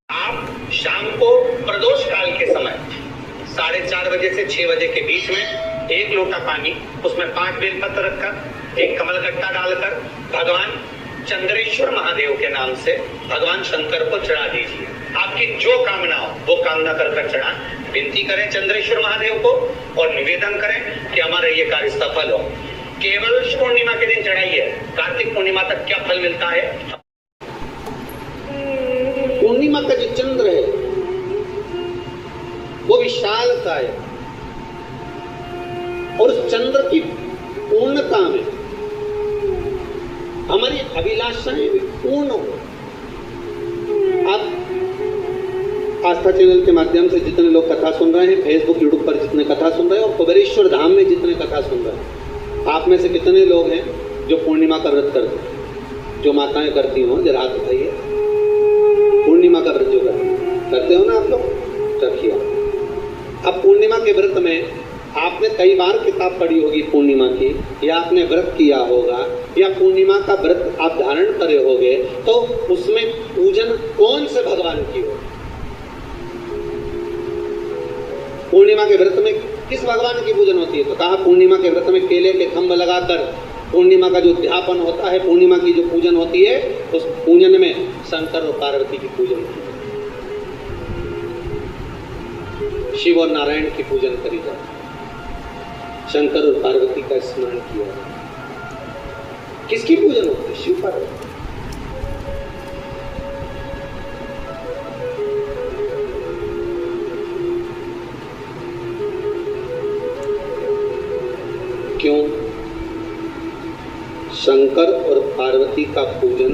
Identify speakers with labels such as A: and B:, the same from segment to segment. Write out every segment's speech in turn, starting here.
A: आप शाम को प्रदोष काल के समय 4:30 बजे से 6 बजे के बीच में 1 लोटा पानी, उसमें 5 बेलपत्र रखकर, 1 कमलगट्टा डालकर भगवान चंद्रेश्वर महादेव के नाम से भगवान शंकर को चढ़ा दीजिए। आपकी जो कामना हो वो कामना कर चढ़ा, विनती करें चंद्रेश्वर महादेव को और निवेदन करें कि हमारा ये कार्य सफल हो। केवल पूर्णिमा के दिन चढ़ाइए। कार्तिक पूर्णिमा तक क्या फल मिलता है? पूर्णिमा का जो चंद्र है वो विशाल का है और उस चंद्र की पूर्णता में हमारी अभिलाषाएं भी पूर्ण हो। आप आस्था चैनल के माध्यम से जितने लोग कथा सुन रहे हैं, फेसबुक यूट्यूब पर जितने कथा सुन रहे हैं और कुबेरेश्वर धाम में जितने कथा सुन रहे हैं, आप में से कितने लोग हैं जो पूर्णिमा का व्रत करते हैं? जो माताएं करती हो जरा हाथ उठाइए। पूर्णिमा का व्रत जो करते हो ना आप लोग, रखिए। अब पूर्णिमा के व्रत में आपने कई बार किताब पढ़ी होगी पूर्णिमा की, या आपने व्रत किया होगा, या पूर्णिमा का व्रत आप धारण करे होगे, तो उसमें पूजन कौन से भगवान की हो? पूर्णिमा के व्रत में किस भगवान की पूजन होती है? तो कहा पूर्णिमा के व्रत में केले के खंभ लगाकर पूर्णिमा का जो ध्यापन होता है, पूर्णिमा की जो पूजन होती है, उस पूजन में शंकर और पार्वती की पूजन की जाए, शिव और नारायण की पूजन करी जाए, शंकर और पार्वती का स्मरण किया जाए। किसकी पूजन होती है? शिव पार्वती। क्यों शंकर और पार्वती का पूजन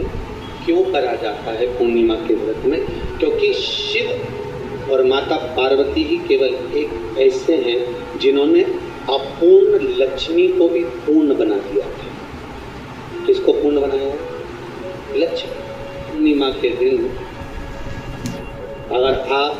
A: क्यों करा जाता है पूर्णिमा के व्रत में? क्योंकि शिव और माता पार्वती ही केवल एक ऐसे हैं जिन्होंने अपूर्ण लक्ष्मी को भी पूर्ण बना दिया था। किसको पूर्ण बनाया? लक्ष्मी। पूर्णिमा के दिन अगर आप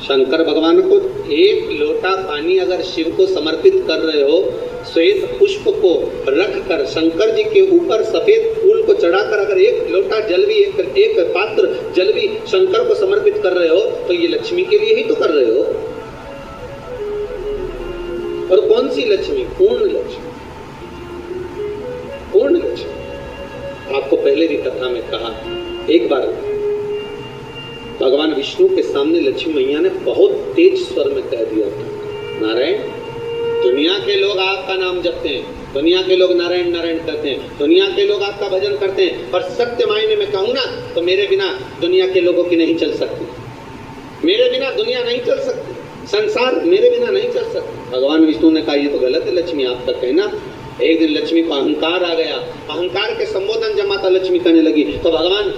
A: शंकर भगवान को 1 लोटा पानी अगर शिव को समर्पित कर रहे हो, श्वेत पुष्प को रखकर शंकर जी के ऊपर सफेद फूल को चढ़ाकर अगर 1 लोटा जल भी, एक पात्र जल भी शंकर को समर्पित कर रहे हो, तो ये लक्ष्मी के लिए ही तो कर रहे हो। और कौन सी लक्ष्मी? पूर्ण लक्ष्मी। पूर्ण लक्ष्मी। आपको पहले भी कथा में कहा, एक बार भगवान विष्णु के सामने लक्ष्मी मैया ने बहुत तेज स्वर में कह दिया था, नारायण, दुनिया के लोग आपका नाम जपते हैं, दुनिया के लोग नारायण नारायण करते हैं, दुनिया के लोग आपका भजन करते हैं, पर सत्य मायने में कहूं ना तो मेरे बिना दुनिया के लोगों की नहीं चल सकती। मेरे बिना दुनिया नहीं चल सकती, संसार मेरे बिना नहीं चल सकता। भगवान विष्णु ने कहा ये तो गलत है लक्ष्मी, आपका कहना। एक दिन लक्ष्मी को अहंकार आ गया। अहंकार के संबोधन जब माता लक्ष्मी करने लगी तो भगवान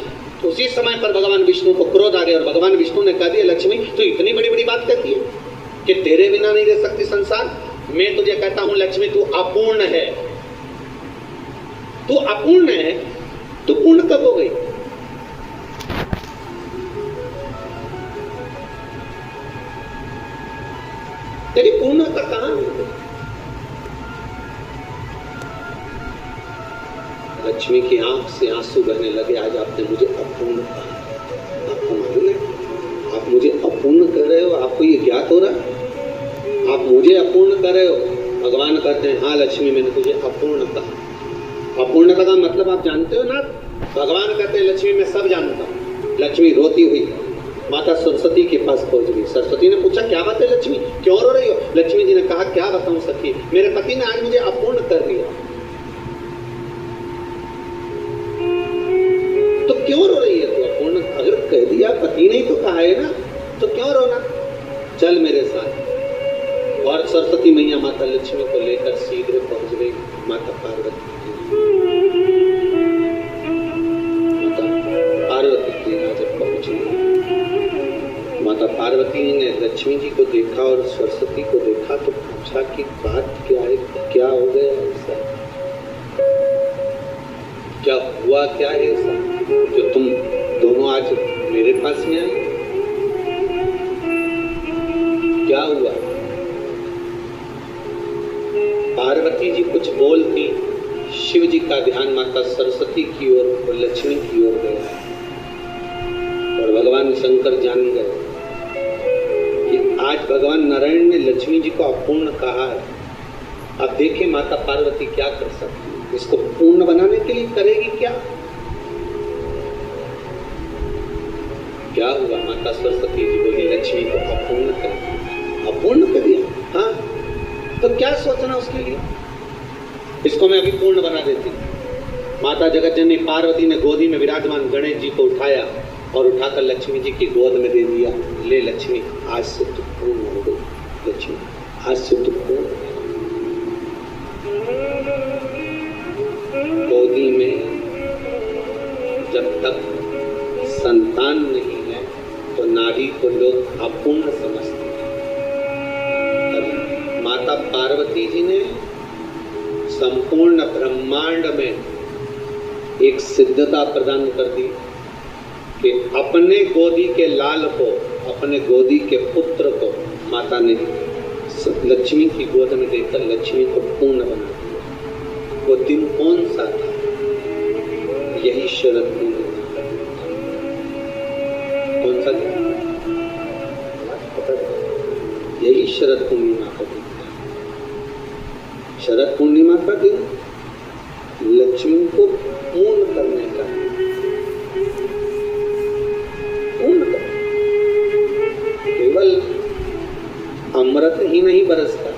A: उसी समय पर भगवान विष्णु को क्रोध आ गया और भगवान विष्णु ने कह दिया, लक्ष्मी तू इतनी बड़ी बड़ी बात कहती है कि तेरे बिना नहीं रह सकती संसार। मैं तुझे कहता हूं लक्ष्मी, तू अपूर्ण है। तू अपूर्ण है, तू पूर्ण कब हो गई? तेरी पूर्णता कहां है? लक्ष्मी की आंख से आंसू बहने लगे। आज आपने मुझे अपूर्ण कहा। आपको मालूम है आप मुझे अपूर्ण कर रहे हो? आपको ये ज्ञात हो रहा है आप मुझे अपूर्ण कर रहे हो? भगवान कहते हैं हाँ लक्ष्मी, मैंने तुझे अपूर्ण कहा। अपूर्णता का मतलब आप जानते हो ना? भगवान कहते हैं लक्ष्मी मैं सब जानता हूं। लक्ष्मी रोती हुई माता सरस्वती के पास पहुंच गई। सरस्वती ने पूछा क्या बात है लक्ष्मी, क्यों रो रही हो? लक्ष्मी जी ने कहा क्या बताऊं सखी, मेरे पति ने आज मुझे अपूर्ण कर दिया। तो क्यों रो रही है तू? अपूर्ण अगर कह दिया, पति ने ही तो कहा है ना, तो क्यों रोना? चल मेरे साथ। और सरस्वती मैया माता लक्ष्मी को लेकर सीधे पहुंच गई माता पार्वती के यहाँ। जब पहुंची माता पार्वती ने लक्ष्मी जी को देखा और सरस्वती को देखा तो पूछा कि बात क्या है, क्या हो गया ऐसा, क्या हुआ, क्या है ऐसा जो तुम दोनों आज मेरे पास में आए? क्या हुआ? पार्वती जी कुछ बोलती, शिव जी का ध्यान माता सरस्वती की ओर और लक्ष्मी की ओर गया और भगवान शंकर जान गए कि आज भगवान नारायण ने लक्ष्मी जी को अपूर्ण कहा है। अब देखिए माता पार्वती क्या कर सकती है, इसको पूर्ण बनाने के लिए करेगी क्या? क्या हुआ? माता सरस्वती जी बोली लक्ष्मी को अपूर्ण कर, अपूर्ण कर दिया। हाँ, तो क्या सोचना उसके लिए, इसको मैं अभी पूर्ण बना देती। माता जगत जननी पार्वती ने गोदी में विराजमान गणेश जी को उठाया और उठाकर लक्ष्मी जी की गोद में दे दिया। ले लक्ष्मी, आज से तू पूर्ण हो गई। लक्ष्मी, आज से तू पूर्ण। गोदी में जब तक संतान नहीं है तो नारी को लोग अपूर्ण समझते हैं। माता पार्वती जी ने संपूर्ण ब्रह्मांड में एक सिद्धता प्रदान कर दी कि अपने गोदी के लाल को, अपने गोदी के पुत्र को माता ने लक्ष्मी की गोद में देकर लक्ष्मी को पूर्ण बना दिया। वो दिन कौन सा था? यही शरद पूर्णिमा। कौन सा दिन? यही शरद पूर्णिमा का दिन। शरद पूर्णिमा का दिन लक्ष्मी को पूर्ण करने का, पूर्ण करने। केवल अमृत ही नहीं बरसता,